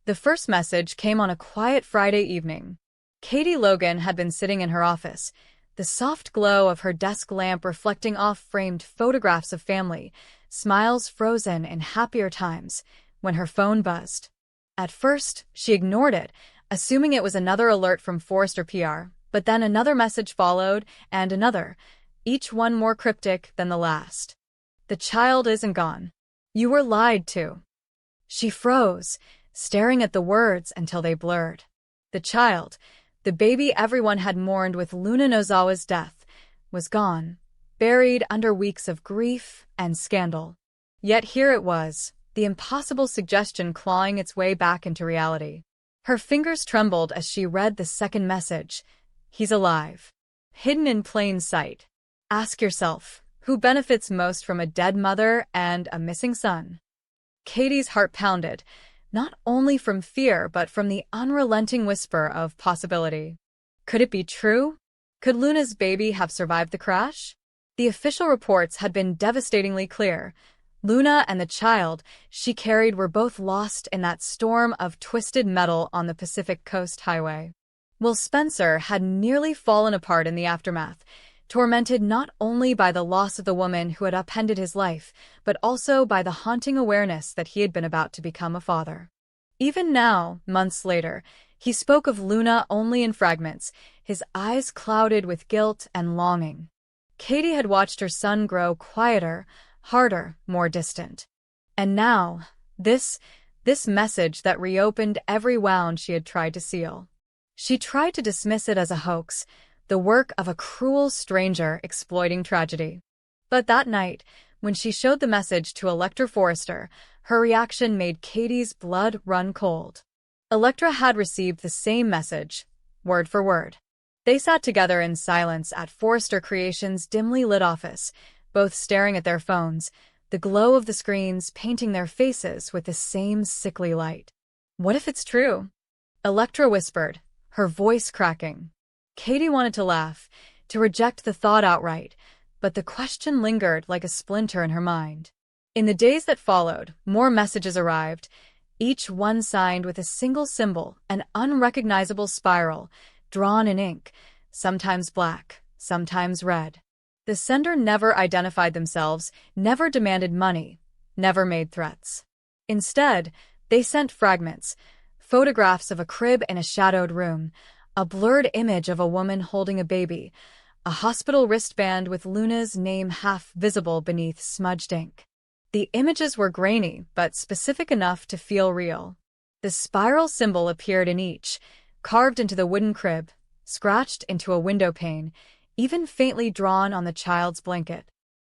The first message came on a quiet Friday evening. Katie Logan had been sitting in her office, the soft glow of her desk lamp reflecting off-framed photographs of family, smiles frozen in happier times, when her phone buzzed. At first, she ignored it, assuming it was another alert from Forrester PR, but then another message followed, and another, each one more cryptic than the last. "The child isn't gone. You were lied to." She froze, staring at the words until they blurred. The child, the baby everyone had mourned with Luna Nozawa's death, was gone, buried under weeks of grief and scandal. Yet here it was, the impossible suggestion clawing its way back into reality. Her fingers trembled as she read the second message. "He's alive. Hidden in plain sight. Ask yourself, who benefits most from a dead mother and a missing son?" Katie's heart pounded, not only from fear but from the unrelenting whisper of possibility. Could it be true? Could Luna's baby have survived the crash? The official reports had been devastatingly clear. Luna and the child she carried were both lost in that storm of twisted metal on the Pacific Coast Highway. Will Spencer had nearly fallen apart in the aftermath, tormented not only by the loss of the woman who had upended his life, but also by the haunting awareness that he had been about to become a father. Even now, months later, he spoke of Luna only in fragments, his eyes clouded with guilt and longing. Katie had watched her son grow quieter, harder, more distant. And now, this message that reopened every wound she had tried to seal. She tried to dismiss it as a hoax, the work of a cruel stranger exploiting tragedy. But that night, when she showed the message to Electra Forrester, her reaction made Katie's blood run cold. Electra had received the same message, word for word. They sat together in silence at Forrester Creations' dimly lit office, both staring at their phones, the glow of the screens painting their faces with the same sickly light. "What if it's true?" Electra whispered, her voice cracking. Katie wanted to laugh, to reject the thought outright, but the question lingered like a splinter in her mind. In the days that followed, more messages arrived, each one signed with a single symbol, an unrecognizable spiral, drawn in ink, sometimes black, sometimes red. The sender never identified themselves, never demanded money, never made threats. Instead, they sent fragments, photographs of a crib in a shadowed room, a blurred image of a woman holding a baby, a hospital wristband with Luna's name half visible beneath smudged ink. The images were grainy, but specific enough to feel real. The spiral symbol appeared in each, carved into the wooden crib, scratched into a window pane, even faintly drawn on the child's blanket.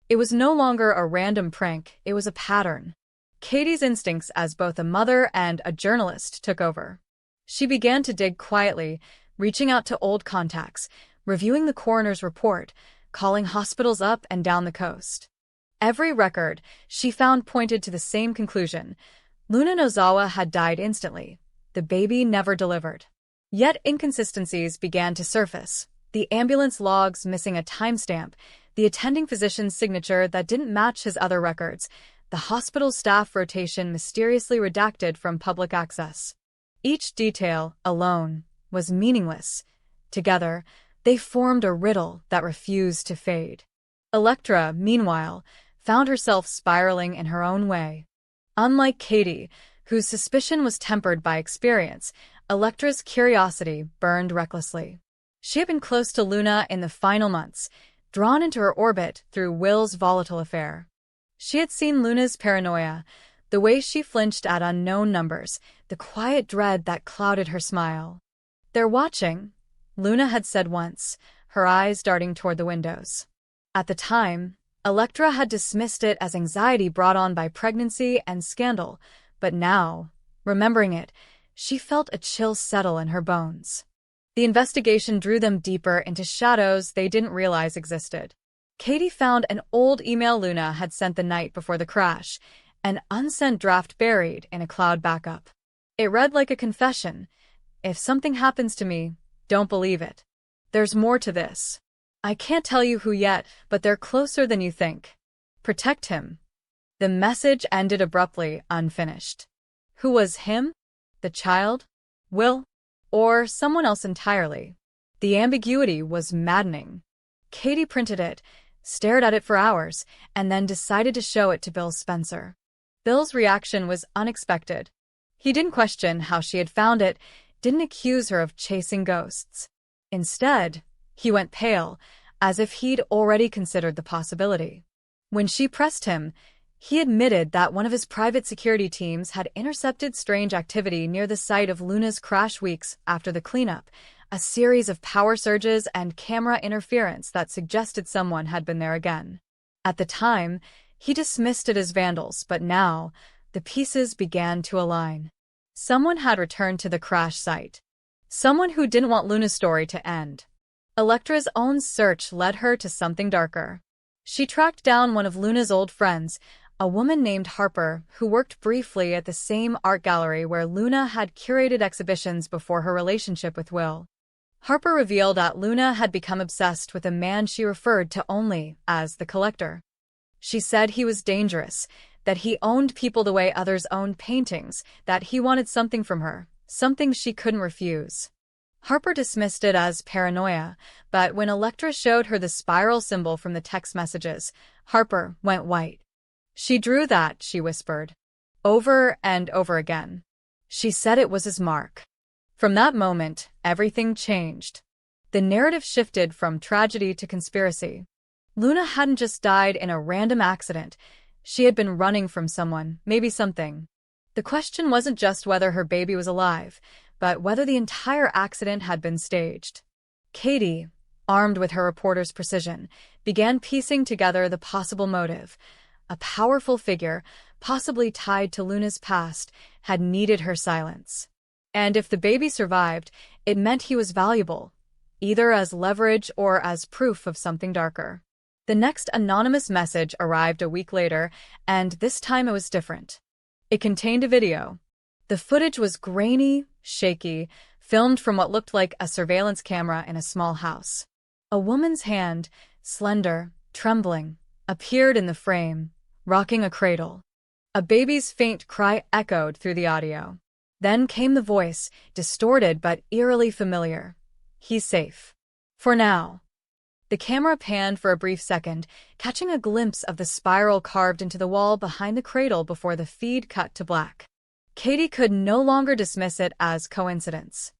It was no longer a random prank, it was a pattern. Katie's instincts as both a mother and a journalist took over. She began to dig quietly, reaching out to old contacts, reviewing the coroner's report, calling hospitals up and down the coast. Every record she found pointed to the same conclusion. Luna Nozawa had died instantly. The baby never delivered. Yet inconsistencies began to surface. The ambulance logs missing a timestamp, the attending physician's signature that didn't match his other records, the hospital staff rotation mysteriously redacted from public access. Each detail, alone, was meaningless. Together, they formed a riddle that refused to fade. Electra, meanwhile, found herself spiraling in her own way. Unlike Katie, whose suspicion was tempered by experience, Electra's curiosity burned recklessly. She had been close to Luna in the final months, drawn into her orbit through Will's volatile affair. She had seen Luna's paranoia, the way she flinched at unknown numbers, the quiet dread that clouded her smile. "They're watching," Luna had said once, her eyes darting toward the windows. At the time, Electra had dismissed it as anxiety brought on by pregnancy and scandal, but now, remembering it, she felt a chill settle in her bones. The investigation drew them deeper into shadows they didn't realize existed. Katie found an old email Luna had sent the night before the crash, an unsent draft buried in a cloud backup. It read like a confession. "If something happens to me, don't believe it. There's more to this. I can't tell you who yet, but they're closer than you think. Protect him." The message ended abruptly, unfinished. Who was him? The child? Will? Or someone else entirely? The ambiguity was maddening. Katie printed it, stared at it for hours, and then decided to show it to Bill Spencer. Bill's reaction was unexpected. He didn't question how she had found it, didn't accuse her of chasing ghosts. Instead, he went pale, as if he'd already considered the possibility. When she pressed him, he admitted that one of his private security teams had intercepted strange activity near the site of Luna's crash weeks after the cleanup, a series of power surges and camera interference that suggested someone had been there again. At the time, he dismissed it as vandals, but now, the pieces began to align. Someone had returned to the crash site. Someone who didn't want Luna's story to end. Electra's own search led her to something darker. She tracked down one of Luna's old friends, a woman named Harper, who worked briefly at the same art gallery where Luna had curated exhibitions before her relationship with Will. Harper revealed that Luna had become obsessed with a man she referred to only as the Collector. She said he was dangerous, that he owned people the way others owned paintings, that he wanted something from her, something she couldn't refuse. Harper dismissed it as paranoia, but when Electra showed her the spiral symbol from the text messages, Harper went white. She drew that, she whispered. Over and over again. She said it was his mark. From that moment, everything changed. The narrative shifted from tragedy to conspiracy. Luna hadn't just died in a random accident. She had been running from someone, maybe something. The question wasn't just whether her baby was alive, but whether the entire accident had been staged. Katie, armed with her reporter's precision, began piecing together the possible motive. A powerful figure, possibly tied to Luna's past, had needed her silence. And if the baby survived, it meant he was valuable, either as leverage or as proof of something darker. The next anonymous message arrived a week later, and this time it was different. It contained a video. The footage was grainy, shaky, filmed from what looked like a surveillance camera in a small house. A woman's hand, slender, trembling, appeared in the frame, rocking a cradle. A baby's faint cry echoed through the audio. Then came the voice, distorted but eerily familiar. He's safe. For now. The camera panned for a brief second, catching a glimpse of the spiral carved into the wall behind the cradle before the feed cut to black. Katie could no longer dismiss it as coincidence.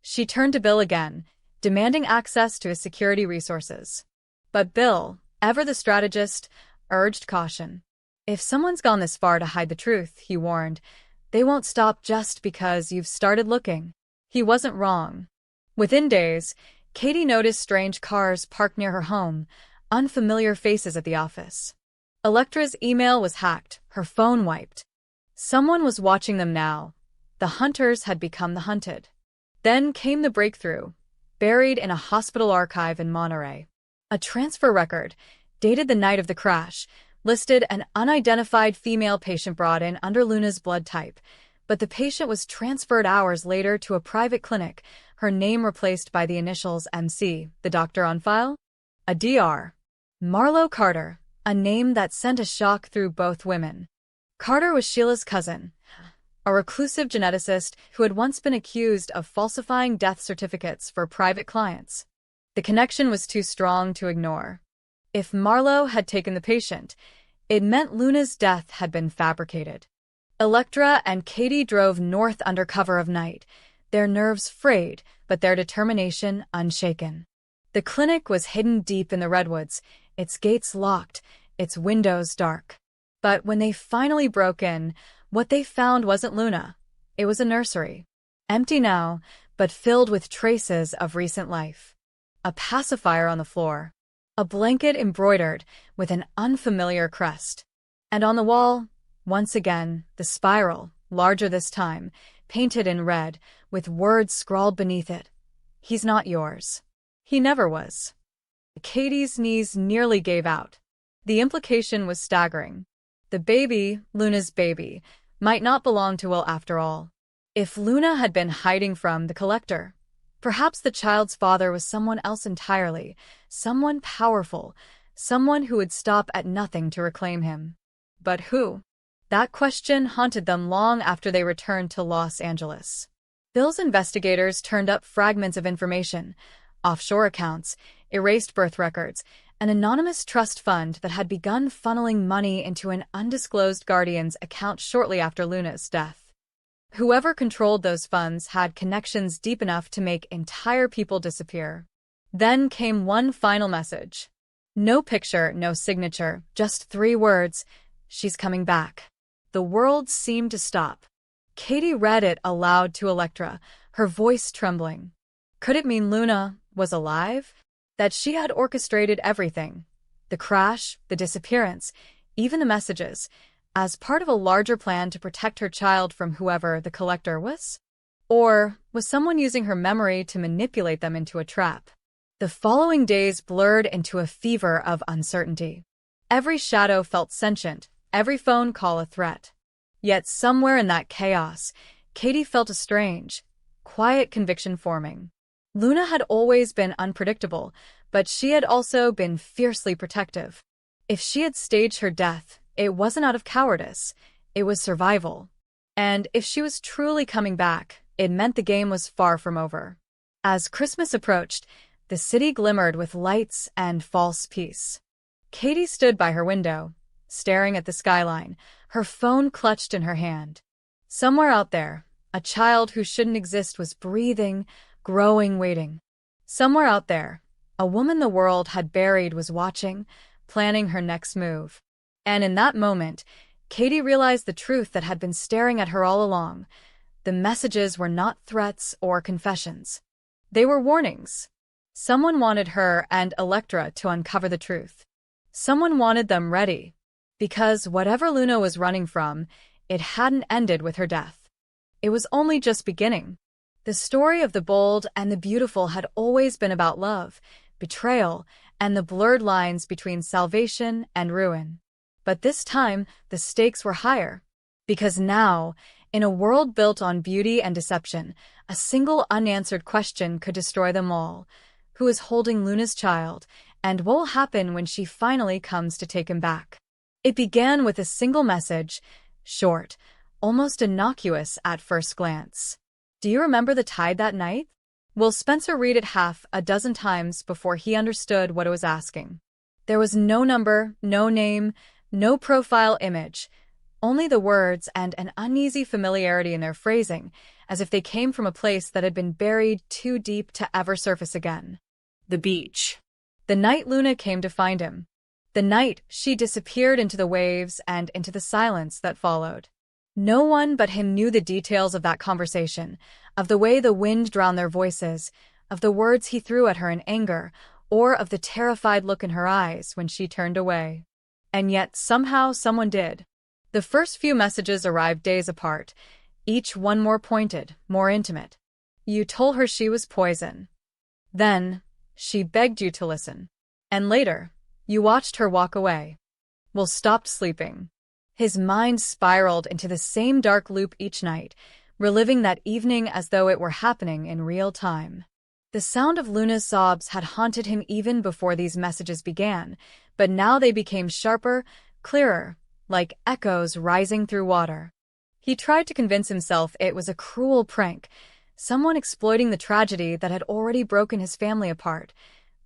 She turned to Bill again, demanding access to his security resources. But Bill, ever the strategist, urged caution. If someone's gone this far to hide the truth, he warned, they won't stop just because you've started looking. He wasn't wrong. Within days, Katie noticed strange cars parked near her home, unfamiliar faces at the office. Electra's email was hacked, her phone wiped. Someone was watching them now. The hunters had become the hunted. Then came the breakthrough, buried in a hospital archive in Monterey. A transfer record, dated the night of the crash, listed an unidentified female patient brought in under Luna's blood type, but the patient was transferred hours later to a private clinic, her name replaced by the initials MC, the doctor on file? A DR. Marlo Carter, a name that sent a shock through both women. Carter was Sheila's cousin, a reclusive geneticist who had once been accused of falsifying death certificates for private clients. The connection was too strong to ignore. If Marlo had taken the patient, it meant Luna's death had been fabricated. Electra and Katie drove north under cover of night, their nerves frayed, but their determination unshaken. The clinic was hidden deep in the redwoods, its gates locked, its windows dark. But when they finally broke in, what they found wasn't Luna. It was a nursery. Empty now, but filled with traces of recent life. A pacifier on the floor. A blanket embroidered with an unfamiliar crest. And on the wall, once again, the spiral, larger this time, painted in red, with words scrawled beneath it. He's not yours. He never was. Katie's knees nearly gave out. The implication was staggering. The baby, Luna's baby, might not belong to Will after all. If Luna had been hiding from the Collector, perhaps the child's father was someone else entirely, someone powerful, someone who would stop at nothing to reclaim him. But who? That question haunted them long after they returned to Los Angeles. Bill's investigators turned up fragments of information, offshore accounts, erased birth records, an anonymous trust fund that had begun funneling money into an undisclosed guardian's account shortly after Luna's death. Whoever controlled those funds had connections deep enough to make entire people disappear. Then came one final message. No picture, no signature, just 3 words: "She's coming back." The world seemed to stop. Katie read it aloud to Electra, her voice trembling. Could it mean Luna was alive? That she had orchestrated everything, the crash, the disappearance, even the messages, as part of a larger plan to protect her child from whoever the collector was? Or was someone using her memory to manipulate them into a trap? The following days blurred into a fever of uncertainty. Every shadow felt sentient, every phone call a threat. Yet somewhere in that chaos, Katie felt a strange, quiet conviction forming. Luna had always been unpredictable, but she had also been fiercely protective. If she had staged her death, it wasn't out of cowardice, it was survival. And if she was truly coming back, it meant the game was far from over. As Christmas approached, the city glimmered with lights and false peace. Katie stood by her window, staring at the skyline, her phone clutched in her hand. Somewhere out there, a child who shouldn't exist was breathing, growing, waiting. Somewhere out there, a woman the world had buried was watching, planning her next move. And in that moment, Katie realized the truth that had been staring at her all along. The messages were not threats or confessions. They were warnings. Someone wanted her and Electra to uncover the truth. Someone wanted them ready. Because whatever Luna was running from, it hadn't ended with her death. It was only just beginning. The story of the bold and the beautiful had always been about love, betrayal, and the blurred lines between salvation and ruin. But this time, the stakes were higher. Because now, in a world built on beauty and deception, a single unanswered question could destroy them all. Who is holding Luna's child, and what will happen when she finally comes to take him back? It began with a single message, short, almost innocuous at first glance. Do you remember the tide that night? Will Spencer read it half a dozen times before he understood what it was asking? There was no number, no name, no profile image, only the words and an uneasy familiarity in their phrasing, as if they came from a place that had been buried too deep to ever surface again. The beach. The night Luna came to find him. The night she disappeared into the waves and into the silence that followed. No one but him knew the details of that conversation, of the way the wind drowned their voices, of the words he threw at her in anger, or of the terrified look in her eyes when she turned away. And yet somehow someone did. The first few messages arrived days apart, each one more pointed, more intimate. You told her she was poison. Then, she begged you to listen. And later, you watched her walk away. Will stopped sleeping. His mind spiraled into the same dark loop each night, reliving that evening as though it were happening in real time. The sound of Luna's sobs had haunted him even before these messages began, but now they became sharper, clearer, like echoes rising through water. He tried to convince himself it was a cruel prank, someone exploiting the tragedy that had already broken his family apart,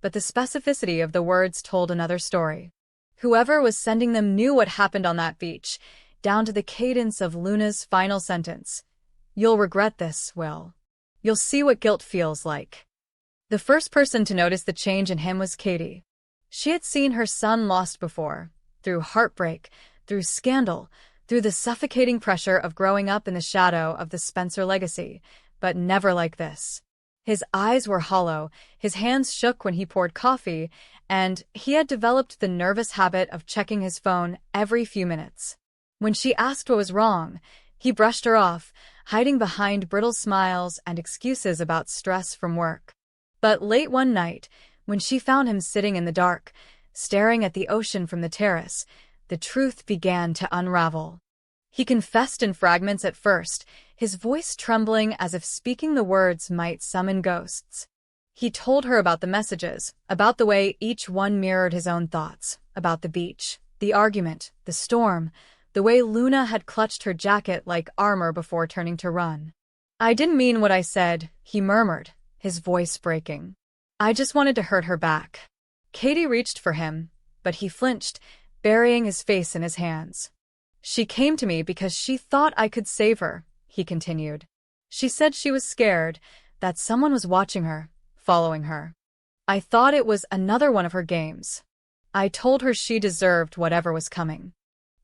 but the specificity of the words told another story. Whoever was sending them knew what happened on that beach, down to the cadence of Luna's final sentence. You'll regret this, Will. You'll see what guilt feels like. The first person to notice the change in him was Katie. She had seen her son lost before, through heartbreak, through scandal, through the suffocating pressure of growing up in the shadow of the Spencer legacy, but never like this. His eyes were hollow, his hands shook when he poured coffee, and he had developed the nervous habit of checking his phone every few minutes. When she asked what was wrong, he brushed her off, hiding behind brittle smiles and excuses about stress from work. But late one night, when she found him sitting in the dark, staring at the ocean from the terrace, the truth began to unravel. He confessed in fragments at first, his voice trembling as if speaking the words might summon ghosts. He told her about the messages, about the way each one mirrored his own thoughts, about the beach, the argument, the storm, the way Luna had clutched her jacket like armor before turning to run. "I didn't mean what I said," he murmured, his voice breaking. "I just wanted to hurt her back." Katie reached for him, but he flinched, burying his face in his hands. "She came to me because she thought I could save her," he continued. "She said she was scared, that someone was watching her, following her. I thought it was another one of her games. I told her she deserved whatever was coming."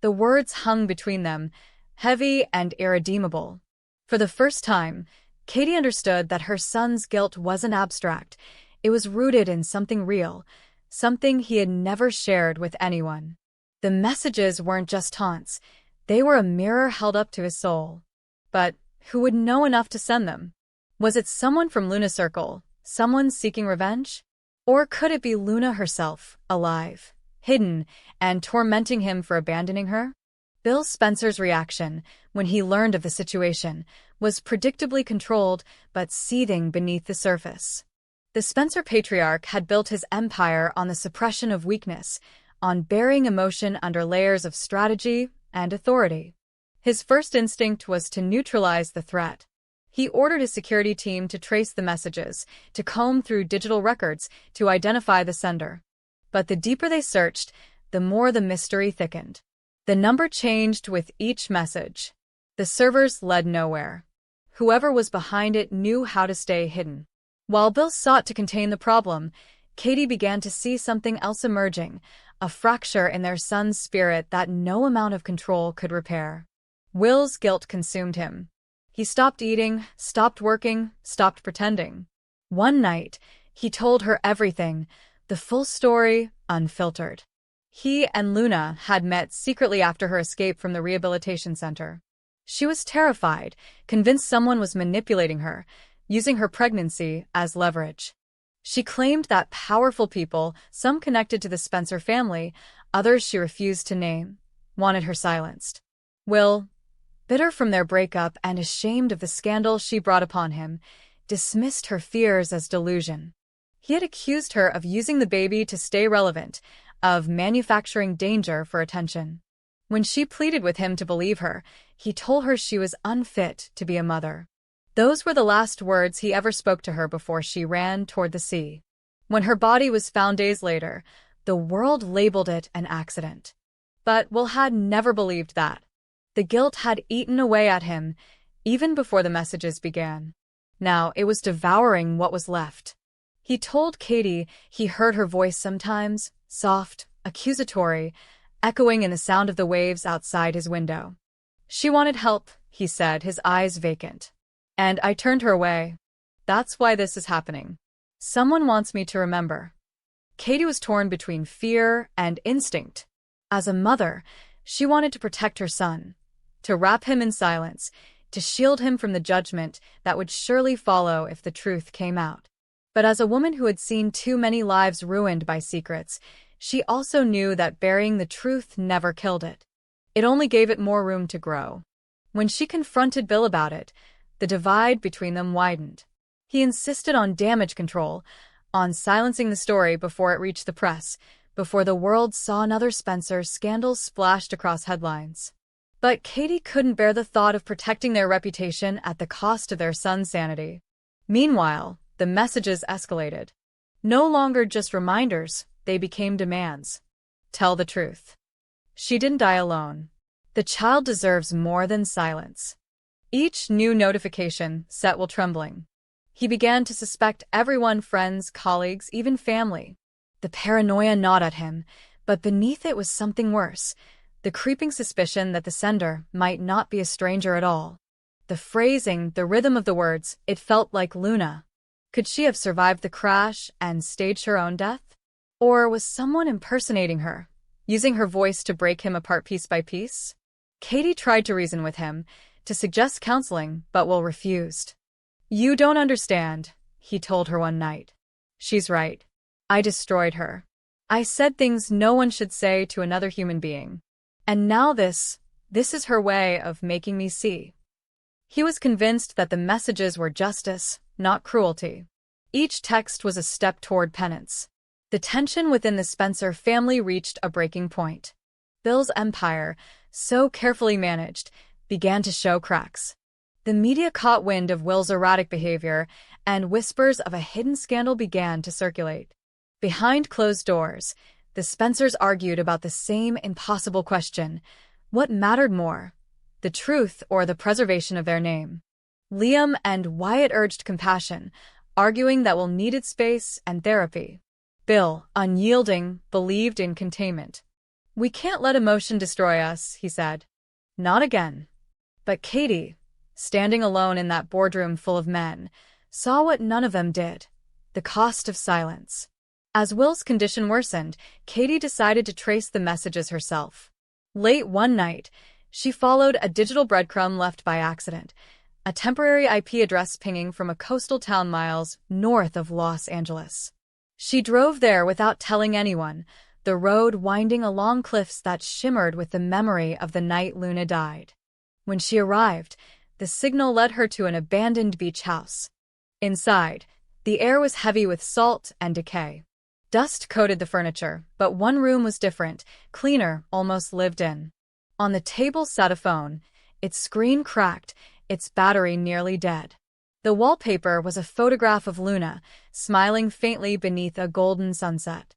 The words hung between them, heavy and irredeemable. For the first time, Katie understood that her son's guilt wasn't abstract. It was rooted in something real, something he had never shared with anyone. The messages weren't just taunts. They were a mirror held up to his soul. But who would know enough to send them? Was it someone from Luna's circle, someone seeking revenge? Or could it be Luna herself, alive, hidden, and tormenting him for abandoning her? Bill Spencer's reaction, when he learned of the situation, was predictably controlled but seething beneath the surface. The Spencer patriarch had built his empire on the suppression of weakness, on burying emotion under layers of strategy and authority. His first instinct was to neutralize the threat. He ordered his security team to trace the messages, to comb through digital records, to identify the sender. But the deeper they searched, the more the mystery thickened. The number changed with each message. The servers led nowhere. Whoever was behind it knew how to stay hidden. While Bill sought to contain the problem, Katie began to see something else emerging, a fracture in their son's spirit that no amount of control could repair. Will's guilt consumed him. He stopped eating, stopped working, stopped pretending. One night, he told her everything, the full story, unfiltered. He and Luna had met secretly after her escape from the rehabilitation center. She was terrified, convinced someone was manipulating her, using her pregnancy as leverage. She claimed that powerful people, some connected to the Spencer family, others she refused to name, wanted her silenced. Will, bitter from their breakup and ashamed of the scandal she brought upon him, dismissed her fears as delusion. He had accused her of using the baby to stay relevant, of manufacturing danger for attention. When she pleaded with him to believe her, he told her she was unfit to be a mother. Those were the last words he ever spoke to her before she ran toward the sea. When her body was found days later, the world labeled it an accident. But Will had never believed that. The guilt had eaten away at him, even before the messages began. Now it was devouring what was left. He told Katie he heard her voice sometimes, soft, accusatory, echoing in the sound of the waves outside his window. "She wanted help," he said, his eyes vacant. "And I turned her away. That's why this is happening. Someone wants me to remember." Katie was torn between fear and instinct. As a mother, she wanted to protect her son, to wrap him in silence, to shield him from the judgment that would surely follow if the truth came out. But as a woman who had seen too many lives ruined by secrets, she also knew that burying the truth never killed it. It only gave it more room to grow. When she confronted Bill about it, the divide between them widened. He insisted on damage control, on silencing the story before it reached the press, before the world saw another Spencer scandal splashed across headlines. But Katie couldn't bear the thought of protecting their reputation at the cost of their son's sanity. Meanwhile, the messages escalated. No longer just reminders, they became demands. Tell the truth. She didn't die alone. The child deserves more than silence. Each new notification set Will trembling. He began to suspect everyone, friends, colleagues, even family. The paranoia gnawed at him, but beneath it was something worse, the creeping suspicion that the sender might not be a stranger at all. The phrasing, the rhythm of the words, it felt like Luna. Could she have survived the crash and staged her own death? Or was someone impersonating her, using her voice to break him apart piece by piece? Katie tried to reason with him, to suggest counseling, but Will refused. "You don't understand," he told her one night. "She's right. I destroyed her. I said things no one should say to another human being. And now this is her way of making me see." He was convinced that the messages were justice, not cruelty. Each text was a step toward penance. The tension within the Spencer family reached a breaking point. Bill's empire, so carefully managed, began to show cracks. The media caught wind of Will's erratic behavior, and whispers of a hidden scandal began to circulate. Behind closed doors, the Spencers argued about the same impossible question: what mattered more, the truth or the preservation of their name? Liam and Wyatt urged compassion, arguing that Will needed space and therapy. Bill, unyielding, believed in containment. "We can't let emotion destroy us," he said. "Not again." But Katie, standing alone in that boardroom full of men, saw what none of them did: the cost of silence. As Will's condition worsened, Katie decided to trace the messages herself. Late one night, she followed a digital breadcrumb left by accident, a temporary IP address pinging from a coastal town miles north of Los Angeles. She drove there without telling anyone, the road winding along cliffs that shimmered with the memory of the night Luna died. When she arrived, the signal led her to an abandoned beach house. Inside, the air was heavy with salt and decay. Dust coated the furniture, but one room was different, cleaner, almost lived in. On the table sat a phone, its screen cracked, its battery nearly dead. The wallpaper was a photograph of Luna, smiling faintly beneath a golden sunset.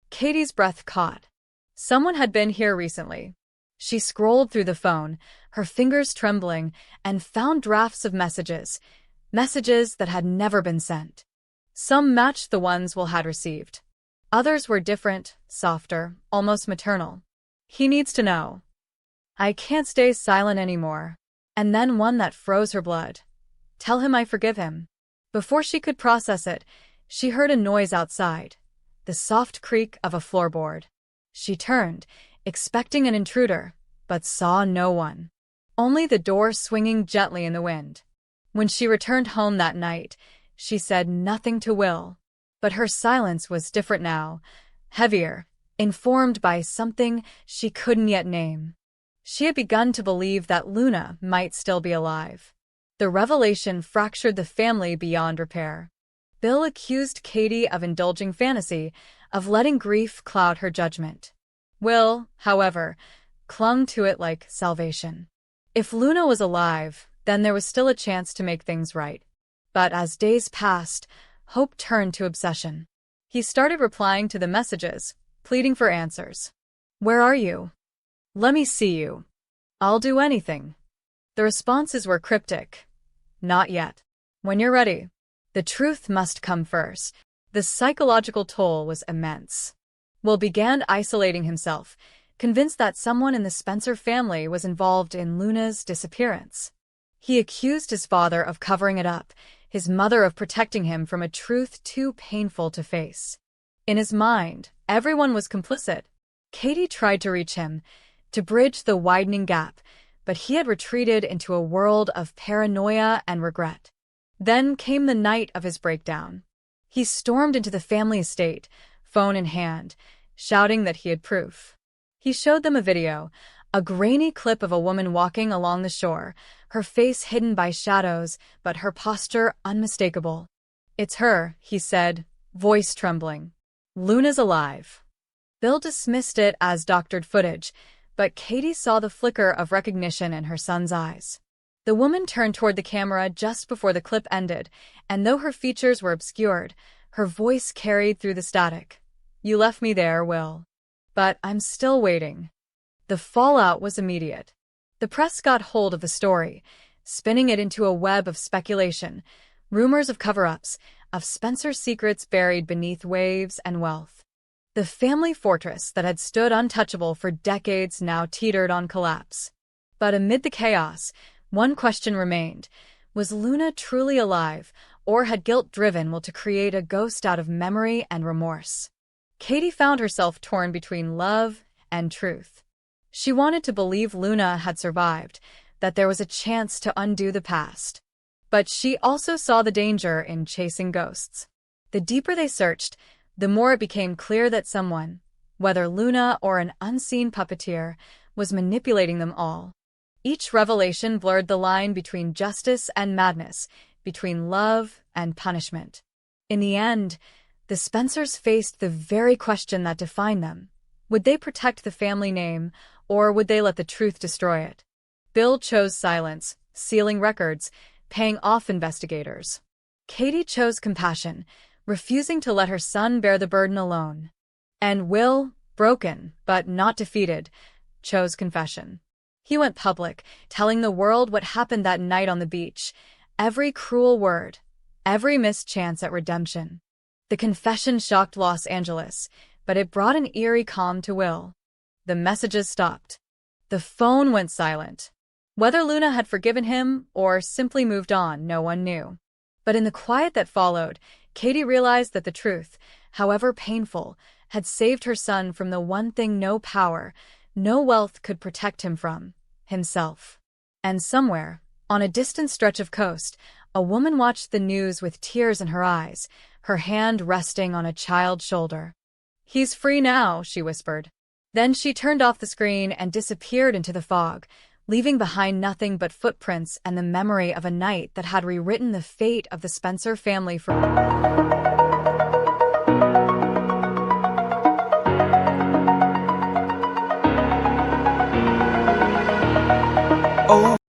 Katie's breath caught. Someone had been here recently. She scrolled through the phone, her fingers trembling, and found drafts of messages that had never been sent. Some matched the ones Will had received. Others were different, softer, almost maternal. "He needs to know. I can't stay silent anymore." And then one that froze her blood. "Tell him I forgive him." Before she could process it, she heard a noise outside, the soft creak of a floorboard. She turned, expecting an intruder, but saw no one. Only the door swinging gently in the wind. When she returned home that night, she said nothing to Will. But her silence was different now, heavier, informed by something she couldn't yet name. She had begun to believe that Luna might still be alive. The revelation fractured the family beyond repair. Bill accused Katie of indulging fantasy, of letting grief cloud her judgment. Will, however, clung to it like salvation. If Luna was alive, then there was still a chance to make things right. But as days passed, hope turned to obsession. He started replying to the messages, pleading for answers. "Where are you? Let me see you. I'll do anything." The responses were cryptic. "Not yet. When you're ready." The truth must come first. The psychological toll was immense. Will began isolating himself, convinced that someone in the Spencer family was involved in Luna's disappearance. He accused his father of covering it up, his mother of protecting him from a truth too painful to face. In his mind, everyone was complicit. Katie tried to reach him, to bridge the widening gap, but he had retreated into a world of paranoia and regret. Then came the night of his breakdown. He stormed into the family estate, phone in hand, shouting that he had proof. He showed them a video, a grainy clip of a woman walking along the shore, her face hidden by shadows, but her posture unmistakable. "It's her," he said, voice trembling. "Luna's alive." Bill dismissed it as doctored footage, but Katie saw the flicker of recognition in her son's eyes. The woman turned toward the camera just before the clip ended, and though her features were obscured, her voice carried through the static. "You left me there, Will. But I'm still waiting." The fallout was immediate. The press got hold of the story, spinning it into a web of speculation, rumors of cover-ups, of Spencer's secrets buried beneath waves and wealth. The family fortress that had stood untouchable for decades now teetered on collapse. But amid the chaos, one question remained: was Luna truly alive, or had guilt driven Will to create a ghost out of memory and remorse? Katie found herself torn between love and truth. She wanted to believe Luna had survived, that there was a chance to undo the past. But she also saw the danger in chasing ghosts. The deeper they searched, the more it became clear that someone, whether Luna or an unseen puppeteer, was manipulating them all. Each revelation blurred the line between justice and madness, between love and punishment. In the end, the Spencers faced the very question that defined them. Would they protect the family name, or would they let the truth destroy it? Bill chose silence, sealing records, paying off investigators. Katie chose compassion, refusing to let her son bear the burden alone. And Will, broken, but not defeated, chose confession. He went public, telling the world what happened that night on the beach, every cruel word, every missed chance at redemption. The confession shocked Los Angeles, but it brought an eerie calm to Will. The messages stopped. The phone went silent. Whether Luna had forgiven him or simply moved on, no one knew. But in the quiet that followed, Katie realized that the truth, however painful, had saved her son from the one thing no power, no wealth could protect him from: himself. And somewhere, on a distant stretch of coast, a woman watched the news with tears in her eyes, her hand resting on a child's shoulder. "He's free now," she whispered. Then she turned off the screen and disappeared into the fog, leaving behind nothing but footprints and the memory of a night that had rewritten the fate of the Spencer family for... Oh,